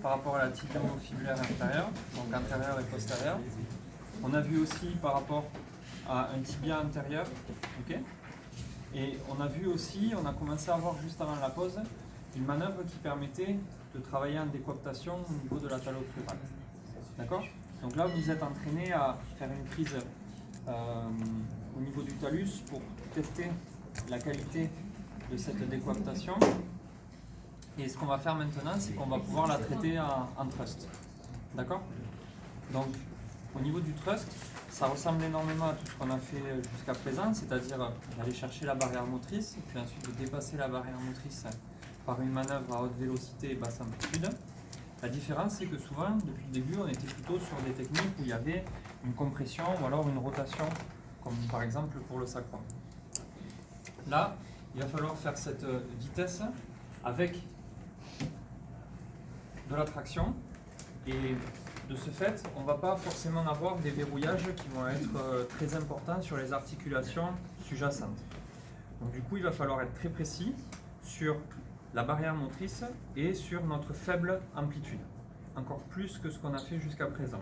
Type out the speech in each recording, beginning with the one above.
par rapport à la tibio-fibulaire inférieure, donc antérieure et postérieure. On a vu aussi par rapport à un tibia antérieur. Okay, et on a vu aussi, on a commencé à voir juste avant la pause, une manœuvre qui permettait de travailler en décoaptation au niveau de la talocrurale. D'accord? Donc là, vous êtes entraîné à faire une prise au niveau du talus pour tester la qualité de cette décoaptation. Et ce qu'on va faire maintenant, c'est qu'on va pouvoir la traiter en thrust. D'accord? Donc, au niveau du thrust, ça ressemble énormément à tout ce qu'on a fait jusqu'à présent, c'est-à-dire d'aller chercher la barrière motrice, et puis ensuite de dépasser la barrière motrice par une manœuvre à haute vélocité et basse amplitude. La différence, c'est que souvent, depuis le début, on était plutôt sur des techniques où il y avait une compression ou alors une rotation, comme par exemple pour le sacrum. Là, il va falloir faire cette vitesse avec de la traction, et de ce fait, on ne va pas forcément avoir des verrouillages qui vont être très importants sur les articulations sous-jacentes. Donc du coup, il va falloir être très précis sur la barrière motrice et sur notre faible amplitude, encore plus que ce qu'on a fait jusqu'à présent.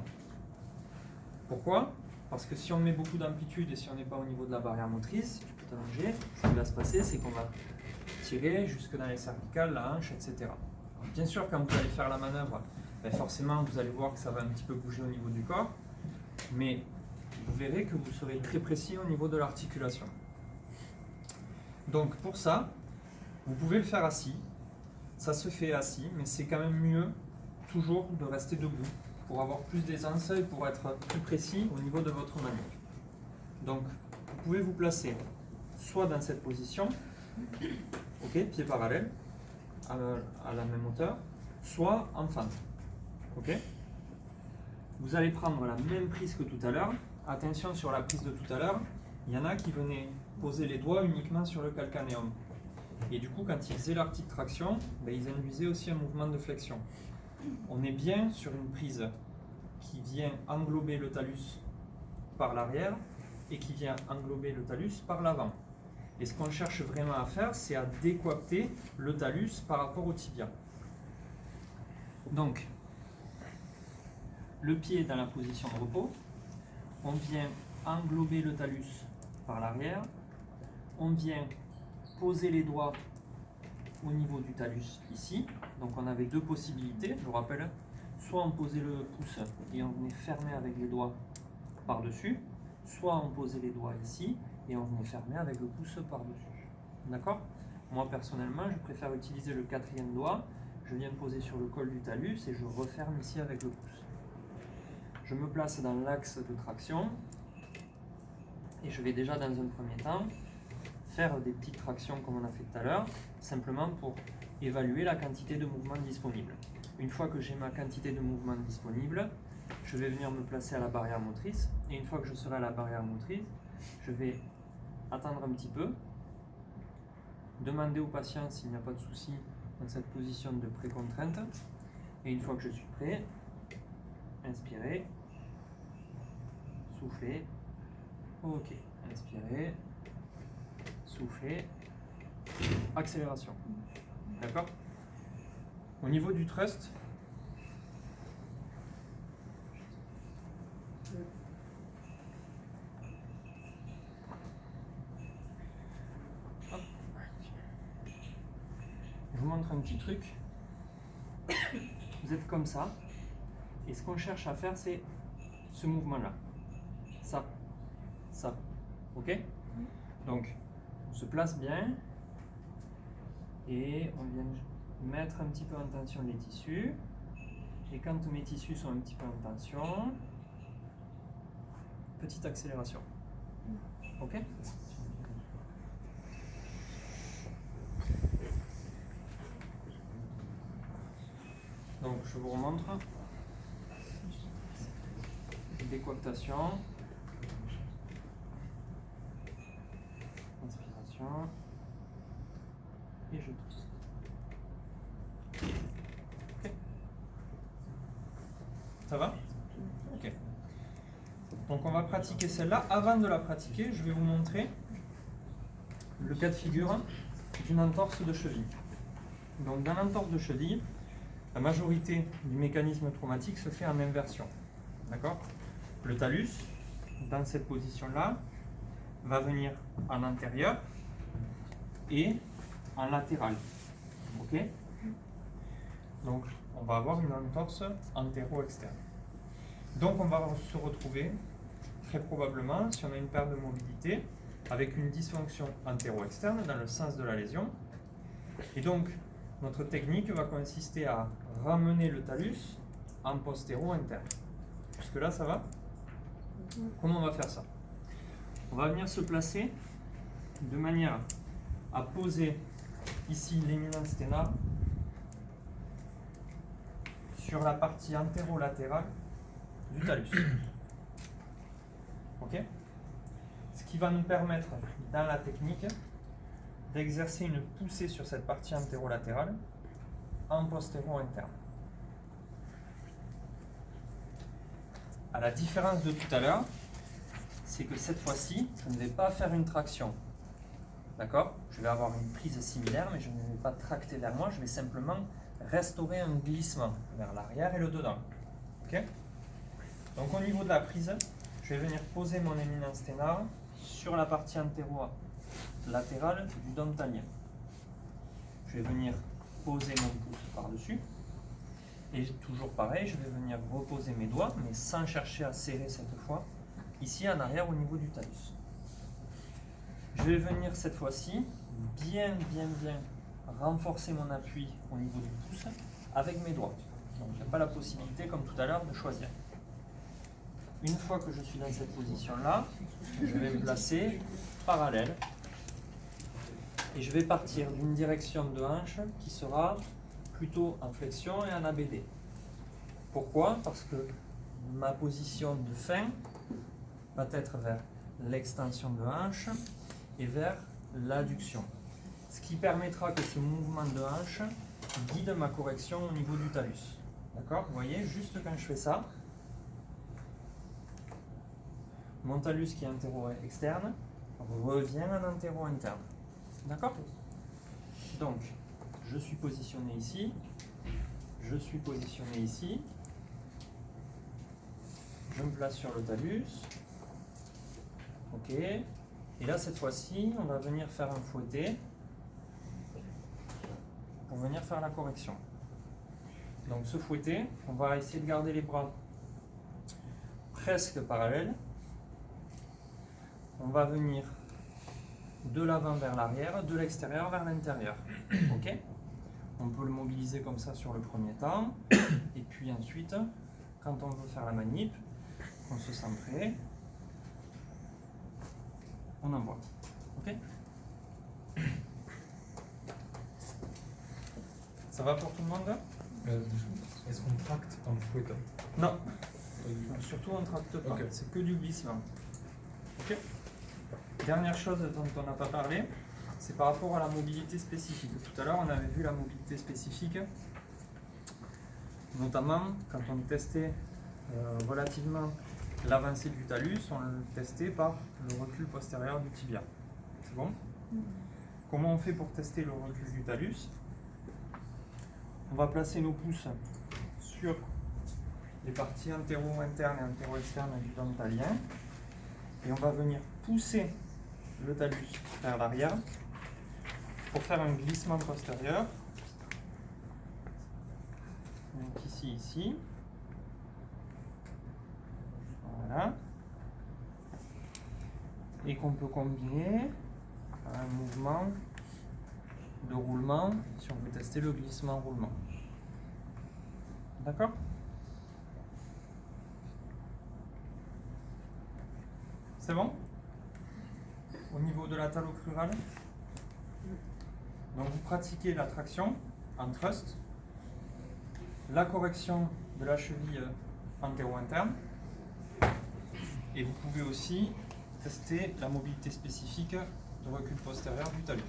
Pourquoi? Parce que si on met beaucoup d'amplitude et si on n'est pas au niveau de la barrière motrice, tu peux t'allonger, ce qui va se passer, c'est qu'on va tirer jusque dans les cervicales, la hanche, etc. Alors, bien sûr, quand vous allez faire la manœuvre, ben forcément, vous allez voir que ça va un petit peu bouger au niveau du corps, mais vous verrez que vous serez très précis au niveau de l'articulation. Donc pour ça, vous pouvez le faire assis, ça se fait assis, mais c'est quand même mieux toujours de rester debout pour avoir plus d'aisance et pour être plus précis au niveau de votre manœuvre. Donc vous pouvez vous placer soit dans cette position, ok, pied parallèle à la même hauteur, soit en fente. Ok. Vous allez prendre la même prise que tout à l'heure. Attention sur la prise de tout à l'heure, il y en a qui venaient poser les doigts uniquement sur le calcanéum. Et du coup, quand ils faisaient leur petite traction, ben, ils induisaient aussi un mouvement de flexion. On est bien sur une prise qui vient englober le talus par l'arrière et qui vient englober le talus par l'avant. Et ce qu'on cherche vraiment à faire, c'est à décoapter le talus par rapport au tibia. Donc, le pied est dans la position de repos, on vient englober le talus par l'arrière, on vient poser les doigts au niveau du talus ici. Donc on avait deux possibilités, je vous rappelle, soit on posait le pouce et on venait fermer avec les doigts par-dessus, soit on posait les doigts ici et on venait fermer avec le pouce par-dessus. D'accord? Moi personnellement, je préfère utiliser le quatrième doigt, je viens poser sur le col du talus et je referme ici avec le pouce. Je me place dans l'axe de traction et je vais déjà dans un premier temps faire des petites tractions comme on a fait tout à l'heure, simplement pour évaluer la quantité de mouvement disponible. Une fois que j'ai ma quantité de mouvement disponible, je vais venir me placer à la barrière motrice et une fois que je serai à la barrière motrice, je vais attendre un petit peu, demander au patient s'il n'y a pas de souci dans cette position de pré-contrainte et une fois que je suis prêt, inspirez, soufflez, ok, inspirez, soufflez, accélération. D'accord? Au niveau du thrust, hop. Je vous montre un petit truc. Vous êtes comme ça, et ce qu'on cherche à faire, c'est ce mouvement-là. Ça, ça. Ok? Donc, on se place bien, et on vient mettre un petit peu en tension les tissus. Et quand mes tissus sont un petit peu en tension, petite accélération. Ok? Donc je vous remontre. Décoaptation. Inspiration. Et je twist. Ok. Ça va? Ok. Donc on va pratiquer celle-là. Avant de la pratiquer, je vais vous montrer le cas de figure d'une entorse de cheville. Donc dans l'entorse de cheville, la majorité du mécanisme traumatique se fait en inversion. D'accord? Le talus, dans cette position-là, va venir en antérieur et en latéral. Ok? Donc, on va avoir une entorse antéro-externe. Donc, on va se retrouver, très probablement, si on a une perte de mobilité, avec une dysfonction antéro-externe dans le sens de la lésion. Et donc, notre technique va consister à ramener le talus en postéro-interne. Jusque-là, ça va? Comment on va faire ça? On va venir se placer de manière à poser ici l'éminence sténale sur la partie antéro-latérale du talus. Ok? Ce qui va nous permettre, dans la technique, d'exercer une poussée sur cette partie antéro-latérale en postéro-interne. À la différence de tout à l'heure, c'est que cette fois-ci, je ne vais pas faire une traction. D'accord? Je vais avoir une prise similaire, mais je ne vais pas tracter vers moi, je vais simplement restaurer un glissement vers l'arrière et le dedans. Ok? Donc au niveau de la prise, je vais venir poser mon éminence sténale sur la partie antéro-latérale du dentalien. Je vais venir poser mon pouce par-dessus. Et toujours pareil, je vais venir reposer mes doigts, mais sans chercher à serrer cette fois, ici en arrière au niveau du talus. Je vais venir cette fois-ci bien renforcer mon appui au niveau du pouce avec mes doigts. Donc je n'ai pas la possibilité, comme tout à l'heure, de choisir. Une fois que je suis dans cette position-là, je vais me placer parallèle et je vais partir d'une direction de hanche qui sera plutôt en flexion et en ABD. Pourquoi? Parce que ma position de fin va être vers l'extension de hanche et vers l'adduction. Ce qui permettra que ce mouvement de hanche guide ma correction au niveau du talus. D'accord? Vous voyez, juste quand je fais ça, mon talus qui est antéro-externe revient en antéro-interne. D'accord? Donc, je suis positionné ici, je suis positionné ici, je me place sur le talus, ok, et là cette fois-ci, on va venir faire un fouetté pour venir faire la correction. Donc ce fouetté, on va essayer de garder les bras presque parallèles, on va venir de l'avant vers l'arrière, de l'extérieur vers l'intérieur, ok. On peut le mobiliser comme ça sur le premier temps, et puis ensuite, quand on veut faire la manip, on se sent prêt, on envoie. Ok? Ça va pour tout le monde? Est-ce qu'on tracte en fouettant? Non. Surtout on ne tracte pas, Okay. c'est que du glissement. Ok? Dernière chose dont on n'a pas parlé, c'est par rapport à la mobilité spécifique. Tout à l'heure, on avait vu la mobilité spécifique, notamment quand on testait relativement l'avancée du talus, on le testait par le recul postérieur du tibia. C'est bon? Comment on fait pour tester le recul du talus? On va placer nos pouces sur les parties antéro-internes et antéro-externes du dentalien et on va venir pousser le talus vers l'arrière pour faire un glissement postérieur. Donc ici. Voilà. Et qu'on peut combiner à un mouvement de roulement si on veut tester le glissement roulement. D'accord? C'est bon? Au niveau de la talocrurale, donc vous pratiquez la traction en thrust, la correction de la cheville antéro-interne, et vous pouvez aussi tester la mobilité spécifique de recul postérieur du talus.